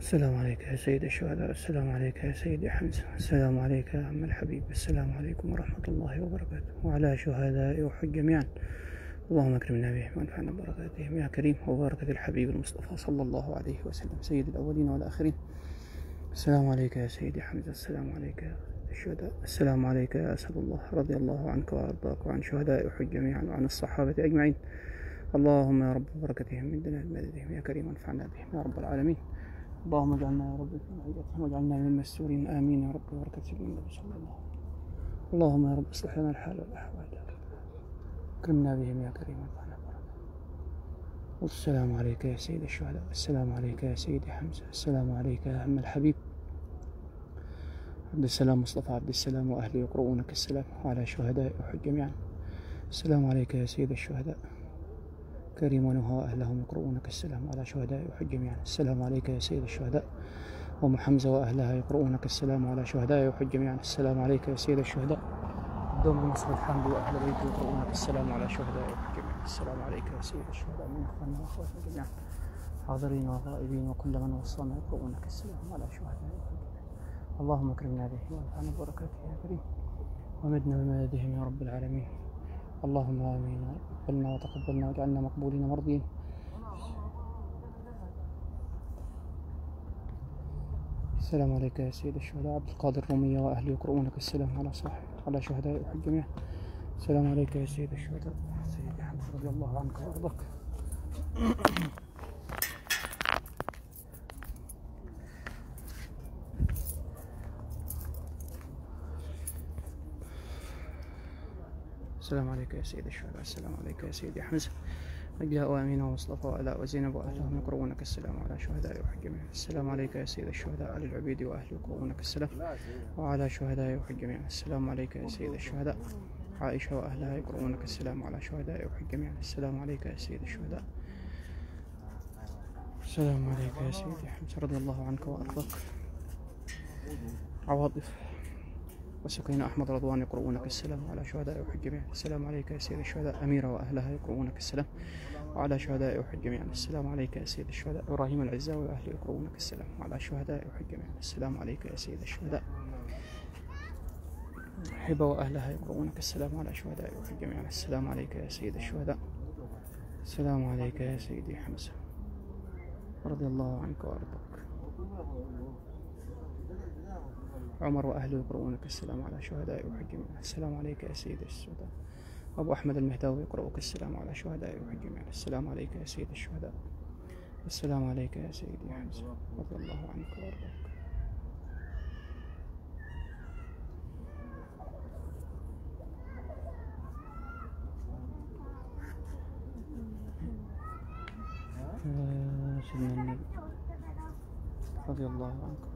السلام عليك يا سيد الشهداء، السلام عليك يا سيدي حمزة، السلام عليك يا عم الحبيب، السلام عليكم ورحمة الله وبركاته، وعلى شهداء أحد جميعا. اللهم اكرمنا بهم وانفعنا ببركاتهم يا كريم، وبركة الحبيب المصطفى صلى الله عليه وسلم سيد الأولين والآخرين. السلام عليك يا سيدي حمزة، السلام عليك يا الشهداء، السلام عليك يا أسد الله، رضي الله عنك وأرضاك وعن شهداء أحد جميعا وعن الصحابة أجمعين. اللهم يا رب بركتهم من دنيا مددهم يا كريم، وانفعنا بهم يا رب العالمين. اللهم اجعلنا يا رب في معيتهم، واجعلنا من المستورين، آمين يا رب، ببركة سيدنا النبي صلى الله عليه وسلم. اللهم يا رب اصلح لنا الحال والأحوال، اكرمنا بهم يا كريم، وانفعنا بهم. والسلام عليك يا سيد الشهداء، السلام عليك يا سيدي حمزة، السلام عليك يا عم الحبيب عبد السلام مصطفى عبد السلام، وأهله يقرؤونك السلام، وعلى شهداء أحد جميعا. السلام عليك يا سيد الشهداء كريم ونهى أهلهم يقرؤونك السلام، على شهداء أحد جميعا. السلام عليك يا سيد الشهداء أم حمزة وأهلها يقرؤونك السلام، على شهداء أحد جميعا. السلام عليك يا سيد الشهداء دوم نصر الحمد وأهل بيته يقرؤونك السلام، على شهداء أحد جميعا. السلام عليك يا سيد الشهداء من إخواننا وأخواتنا جميعا، حاضرين وغائبين وكل من وصلنا يقرؤونك السلام، على شهداء أحد جميعا. اللهم اكرمنا بهم وانفعنا ببركاته يا كريم، ومدنا بمددهم يا رب العالمين. اللهم آمين، قبلنا وتقبلنا واجعلنا مقبولين مرضين. السلام عليك يا سيد الشهداء عبد القادر الرومية وأهله يقرؤونك السلام، على صاحب على شهداء أحد جميعا. السلام عليك يا سيد الشهداء سيدي حمزة، رضي الله عنك وأرضاك. السلام عليك يا سيد الشهداء، السلام عليك يا سيدي حمزة، نجلاء وأمين ومصطفى وآلاء وزينب وأهلهم يقرؤونك السلام، على شهداء أحد جميعا. السلام عليك يا سيد الشهداء علي العبيد وأهله يقرؤونك السلام، وعلى شهداء أحد جميعا. السلام عليك يا سيد الشهداء عائشة وأهلها يقرؤونك السلام، على شهداء أحد جميعا. السلام عليك يا سيد الشهداء. السلام عليك يا سيدي حمزة، رضي الله عنك وأرضاك. عواطف وسكينة أحمد رضوان يقرؤونك السلام، على شهداء أحد جميعا. السلام عليك يا سيد الشهداء أميرة وأهلها يقرؤونك السلام، وعلى شهداء أحد جميعا. السلام عليك يا سيد الشهداء إبراهيم العزاوي وأهله يقرؤونك السلام، وعلى شهداء أحد جميعا. السلام عليك يا سيد الشهداء حبة وأهلها يقرؤونك السلام، على شهداء أحد جميعا. السلام عليك يا سيد الشهداء. السلام عليك يا سيدي حمزة، رضي الله عنك وأرضاك. عمر وأهله يقرؤونك السلام، على شهداء أحد جميعا. السلام عليك يا سيد الشهداء أبو أحمد المهداوي يقرؤك السلام، على شهداء أحد جميعا. السلام عليك يا سيد الشهداء. السلام عليك يا سيدي حمزة، رضي الله عنك وأرضاك. سيدنا النبي رضي الله عنك.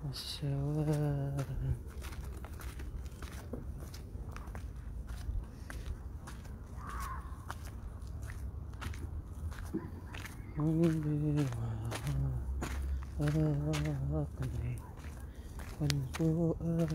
والسواد والبرقني والفؤاد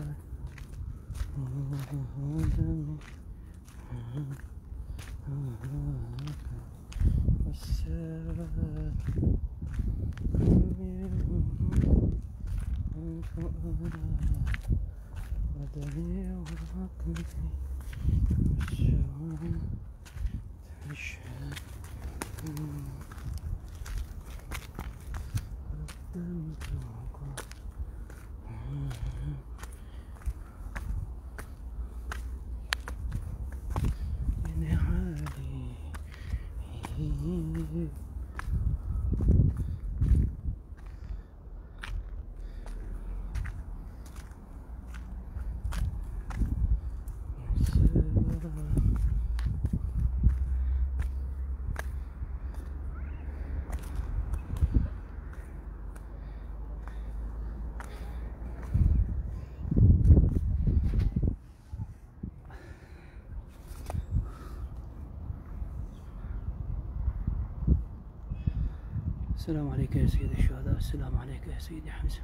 السلام عليك يا سيد الشهداء. السلام عليك يا سيدي حمزة،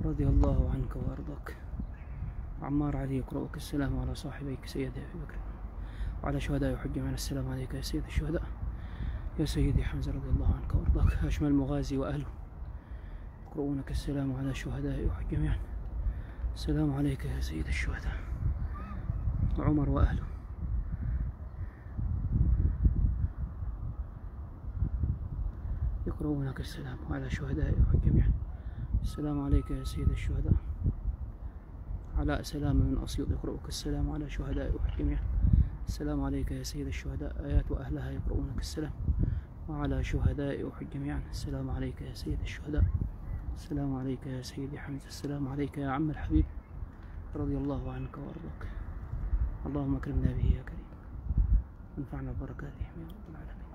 رضي الله عنك وأرضاك. عمار علي يقرأك السلام على صاحبيك سيدي أبي بكر وعلى شهداء يحج معنا. السلام عليك يا سيد الشهداء يا سيدي حمزة، رضي الله عنك وأرضاك. أشمل المغازي وأهله يقرؤونك السلام على شهداء يحج جميعا. السلام عليك يا سيد الشهداء. عمر وأهله يقرؤونك السلام على شهداء أحد جميعا. السلام عليك يا سيد الشهداء. علاء سلام من أسيوط يقرؤك السلام على شهداء أحد جميعا. السلام عليك يا سيد الشهداء. آيات وأهلها يقرؤونك السلام وعلى شهداء أحد جميعا. السلام عليك يا سيد الشهداء. السلام عليك يا سيدي حمزة. السلام عليك يا عم الحبيب، رضي الله عنك وأرضاك. اللهم أكرمنا به يا كريم وانفعنا ببركاتهم يا رب العالمين،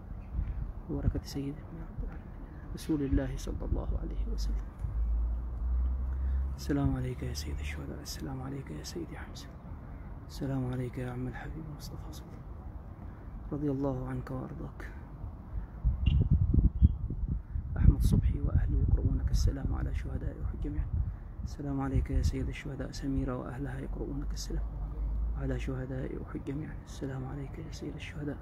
وبركة سيدنا يا رب العالمين رسول الله صلى الله عليه وسلم. السلام عليك يا سيد الشهداء. السلام عليك يا سيدي حمزة. السلام عليك يا عم الحبيب مصطفى صلى الله، رضي الله عنك وأرضاك. أحمد صبحي وأهله يقرؤونك السلام على شهداء أحد جميعا. السلام عليك يا سيد الشهداء. سميرة وأهلها يقرؤونك السلام على شهداء أحد جميعا. السلام عليك يا سيد الشهداء.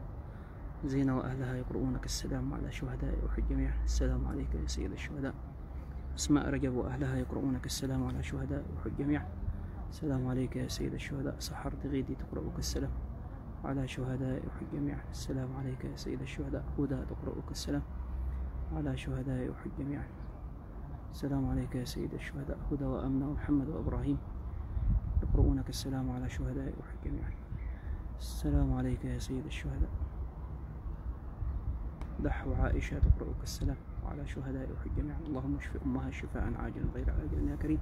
زينة وأهلها يقرؤونك السلام على شهداء أحد جميعا. السلام عليك يا سيد الشهداء. أسماء رجب وأهلها يقرؤونك السلام على شهداء أحد جميعا. السلام عليك يا سيد الشهداء. سحرت غيدي تقرؤك السلام على شهداء أحد جميعا. السلام عليك يا سيد الشهداء. هدى تقرؤك السلام على شهداء أحد جميعا. السلام عليك يا سيد الشهداء. هدى وأمنة ومحمد وإبراهيم يقرؤونك السلام على شهداء أحد جميعا. السلام عليك يا سيد الشهداء. دحو عائشة تقرؤك السلام وعلى شهداء أحد جميعا. اللهم اشف أمها شفاء عاجلا غير عاجل يا كريم.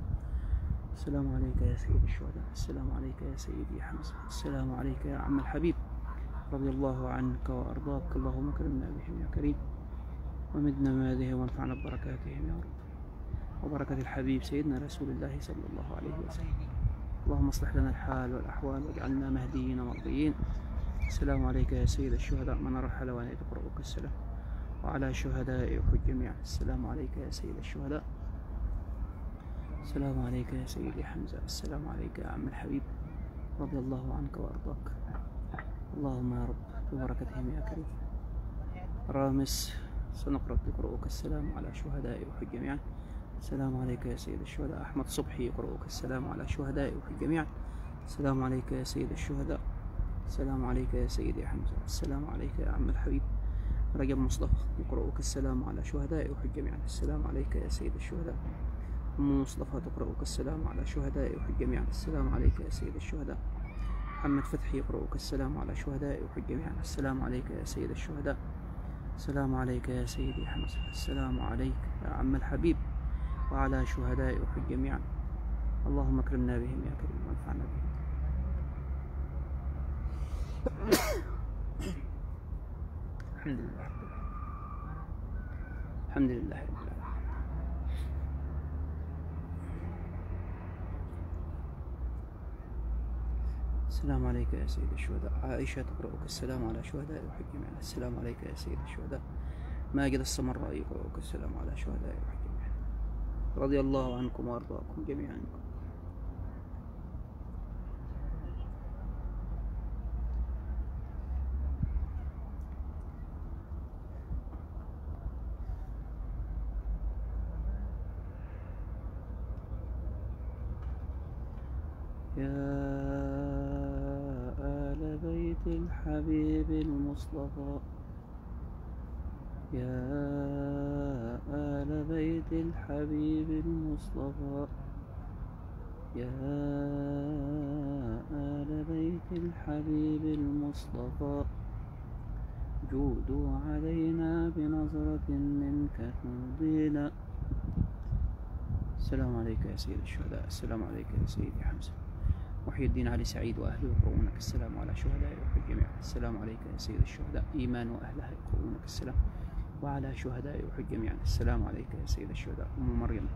السلام عليك يا سيد الشهداء. السلام عليك يا سيدي حمزة. السلام عليك يا عم الحبيب، رضي الله عنك وأرضاك. اللهم اكرمنا بهم يا كريم ومدنا بهذه وانفعنا ببركاتهم يا رب، وبركة الحبيب سيدنا رسول الله صلى الله عليه وسلم. اللهم اصلح لنا الحال والأحوال واجعلنا مهديين مرضيين. السلام عليك يا سيد الشهداء. من رحل وأن تقرؤك السلام وعلى شهداء أحد جميعا. السلام عليك يا سيد الشهداء. السلام عليك يا سيدي حمزة. السلام عليك يا عم الحبيب، رضي الله عنك وأرضاك. اللهم يا رب ببركتهم يا كريم. رامس سنقرأ تقرؤك السلام على شهداء أحد جميعا. السلام عليك يا سيد الشهداء. أحمد صبحي يقرؤك السلام على شهداء أحد جميعا. السلام عليك يا سيد الشهداء. السلام عليك يا سيدي حمزة. السلام عليك يا عم الحبيب. رجب مصطفى يقرؤك السلام على شهداء أحد جميعا. السلام عليك يا سيد الشهداء. أم مصطفى تقرؤك السلام على شهداء أحد جميعا. السلام عليك يا سيد الشهداء. محمد فتحي يقرؤك السلام على شهداء أحد جميعا. السلام عليك يا سيد الشهداء. السلام عليك يا سيدي حمزة. السلام عليك يا عم الحبيب وعلى شهداء أحد جميعا. اللهم اكرمنا بهم يا كريم وانفعنا بهم. الحمد لله رب العالمين. الحمد لله رب العالمين. السلام عليك يا سيد الشهداء. عائشة تقرؤك السلام على شهداء أحد جميعا. السلام عليك يا سيد الشهداء. ماجد السمراء يقرؤك السلام على شهداء أحد جميعا. رضي الله عنكم وأرضاكم جميعا. يا آل بيت الحبيب المصطفى، يا آل بيت الحبيب المصطفى، يا آل بيت الحبيب المصطفى، جودوا علينا بنظرة منك تمضينا. السلام عليك يا سيد الشهداء، السلام عليك يا سيدي حمزة. محي الدين علي سعيد وأهله يقرؤونك السلام على شهداء أحد جميعا. السلام عليك يا سيد الشهداء. إيمان وأهلها يقرؤونك السلام وعلى شهداء أحد جميعا. السلام عليك يا سيد الشهداء. أم مريم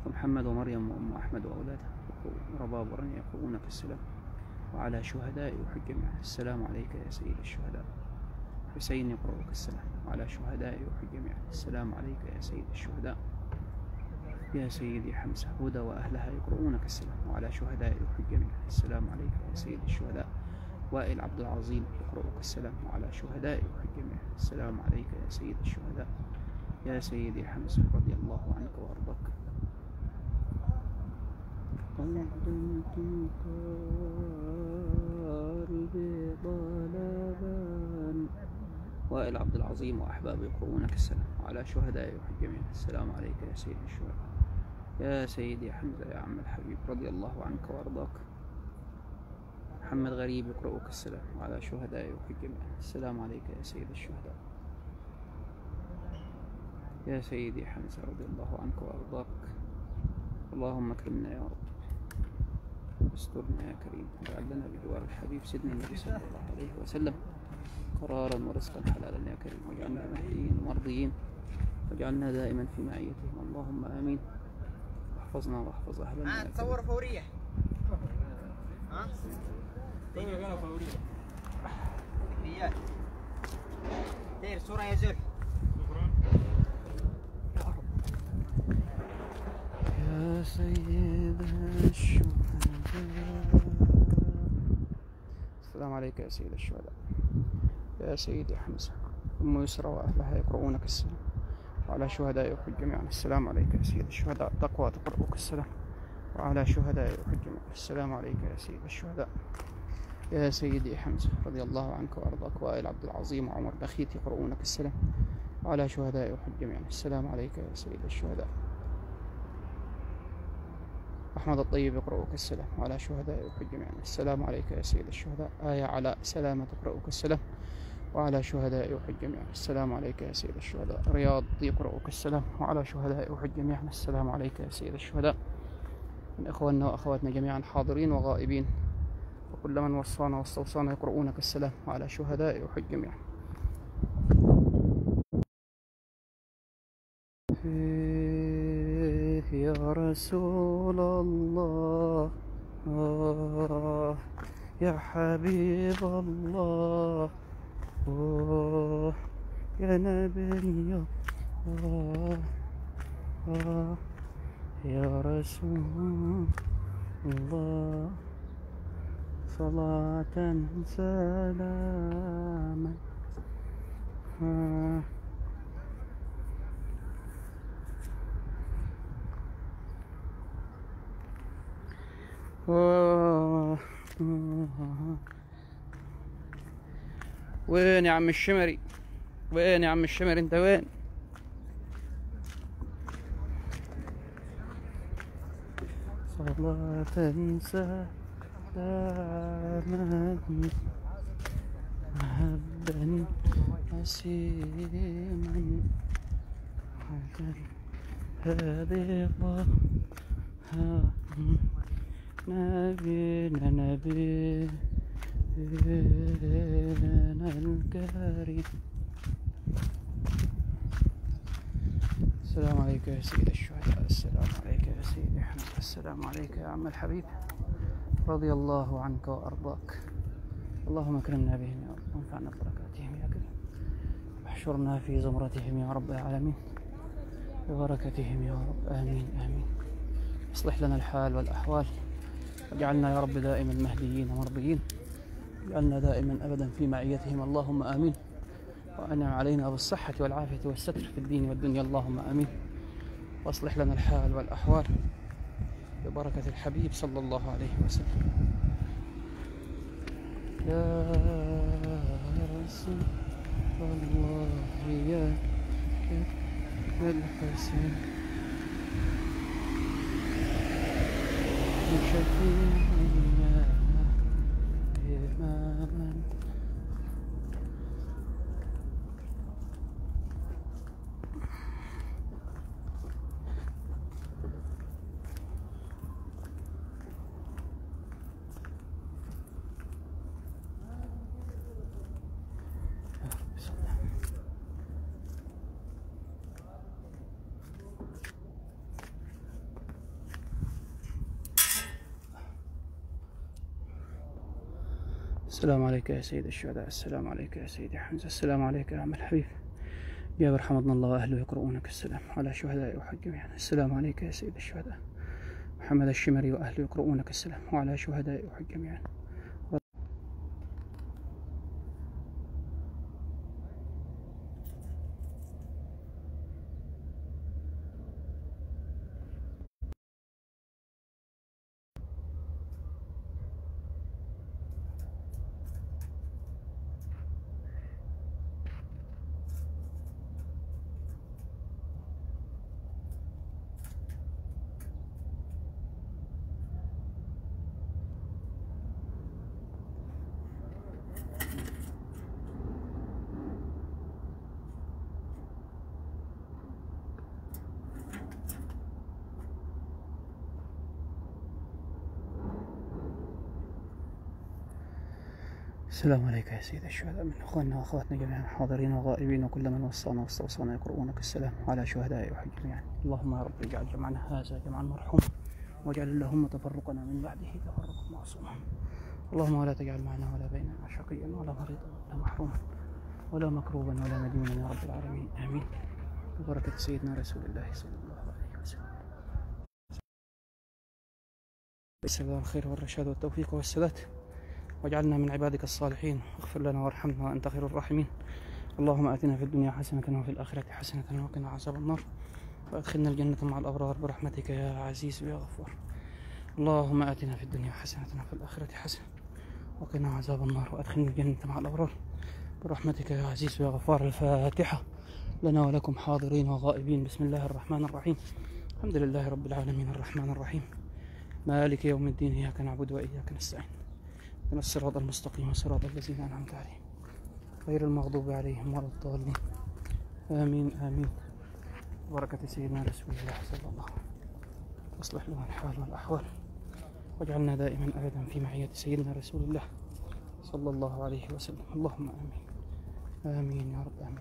ومحمد ومريم وأم أحمد وأولادها رباب ورنيا يقرؤونك السلام وعلى شهداء أحد جميعا. السلام عليك يا سيد الشهداء. حسين يقرؤك السلام وعلى شهداء أحد جميعا. السلام عليك يا سيد الشهداء. يا سيدي حمزة. هدى وأهلها يقرؤونك السلام وعلى شهداء أحد جميعا. السلام عليك يا سيد الشهداء. وائل عبد العظيم يقرؤك السلام وعلى شهداء أحد جميعا. السلام عليك يا سيد الشهداء. يا سيدي حمزة رضي الله عنك وأرضاك. قدمت قلبي طلبا. وائل عبد العظيم وأحبابه يقرؤونك السلام وعلى شهداء أحد جميعا. السلام عليك يا سيد الشهداء. يا سيدي حمزة يا عم الحبيب رضي الله عنك وأرضاك. محمد غريب يقرؤك السلام وعلى شهداء أحد جميعا. السلام عليك يا سيد الشهداء. يا سيدي حمزة رضي الله عنك وأرضاك. اللهم اكرمنا يا رب، استرنا يا كريم، واجعل لنا بجوار الحبيب سيدنا النبي صلى الله عليه وسلم قرارا ورزقا حلالا يا كريم، واجعلنا مهديين مرضيين، واجعلنا دائما في معيتهم، اللهم آمين. واحفظنا واحفظ أهلنا. تصور فورية. ها؟ فورية فورية. ذكريات. دير صورة يا زول. يا سيد الشهداء. السلام عليك يا سيد الشهداء. يا سيدي حمزة. أم يسرى وأهلها يقرؤونك السلام وعلى شهداء أحد جميعا. السلام عليك يا سيد الشهداء. تقوى تقرؤك السلام وعلى شهداء أحد جميعا. السلام عليك يا سيد الشهداء. يا سيدي حمزة رضي الله عنك وأرضاك. وائل عبد العظيم وعمر بخيت يقرؤونك السلام وعلى شهداء أحد جميعا. السلام عليك يا سيد الشهداء. أحمد الطيب يقرؤك السلام وعلى شهداء أحد جميعا. السلام عليك يا سيد الشهداء. آية علاء سلامة تقرؤك السلام وعلى شهداء أحد جميعا. السلام عليك يا سيد الشهداء. رياض يقرؤك السلام وعلى شهداء أحد جميعا. السلام عليك يا سيد الشهداء. من إخواننا وأخواتنا جميعا حاضرين وغائبين وكل من وصانا واستوصانا يقرؤونك السلام وعلى شهداء أحد جميعا. يا رسول الله، يا حبيب الله، يا نبي الله، يا رسول الله، صلاة سلاما وين يا عم الشمري؟ وين يا عم الشمري؟ انت وين؟ صلاة سلاما محبا عسيما هذه الله نبينا الكريم. السلام عليك يا سيد الشهداء. السلام عليك يا سيدي حمزة. السلام عليك يا عم الحبيب رضي الله عنك وأرضاك. اللهم اكرمنا بهم يا رب وانفعنا ببركاتهم يا كريم، واحشرنا في زمرتهم يا رب العالمين ببركتهم يا رب. آمين آمين. اصلح لنا الحال والأحوال، واجعلنا يا رب دائما مهديين مرضيين، واجعلنا دائما أبدا في معيتهم، اللهم آمين. وأنعم علينا بالصحة والعافية والستر في الدين والدنيا، اللهم آمين. واصلح لنا الحال والأحوال، ببركة الحبيب صلى الله عليه وسلم. يا رسول الله يا الحسين شفيعنا إماما. السلام عليك يا سيد الشهداء، السلام عليك يا سيدي حمزة، السلام عليك يا عم الحبيب جابر حمدنا الله وأهله يقرؤونك السلام على شهداء أحد جميعا. السلام عليك يا سيد الشهداء محمد الشمري وأهله يقرؤونك السلام وعلى شهداء أحد جميعا. السلام عليك يا سيد الشهداء من أخواننا وأخواتنا جميعا حاضرين وغائبين وكل من وصانا واستوصانا يقرؤونك السلام على شهداء أحد جميعا. اللهم يا رب اجعل جمعنا هذا جمعا مرحوما واجعل اللهم تفرقنا من بعده تفرقا معصوما. اللهم ولا تجعل معنا ولا بيننا شقيا ولا مريضا ولا محروما ولا مكروبا ولا مديونا يا رب العالمين آمين ببركة سيدنا رسول الله صلى الله عليه وسلم. بالسلام الخير والرشاد والتوفيق والسداد واجعلنا من عبادك الصالحين واغفر لنا وارحمنا وأنت خير الراحمين. اللهم آتنا في الدنيا حسنة وفي الآخرة حسنة وقنا عذاب النار وأدخلنا الجنة مع الأبرار برحمتك يا عزيز يا غفور. اللهم آتنا في الدنيا حسنة وفي الآخرة حسنة وقنا عذاب النار وأدخلنا الجنة مع الأبرار برحمتك يا عزيز يا غفار. الفاتحة لنا ولكم حاضرين وغائبين. بسم الله الرحمن الرحيم. الحمد لله رب العالمين الرحمن الرحيم مالك يوم الدين إياك نعبد وإياك نستعين اهدنا الصراط المستقيم صراط الذين أنعمت عليهم غير المغضوب عليهم ولا الضالين آمين آمين بركة سيدنا رسول الله صلى الله عليه وسلم. واصلح لنا الحال والأحوال واجعلنا دائما أبدا في معية سيدنا رسول الله صلى الله عليه وسلم. اللهم آمين آمين يا رب آمين.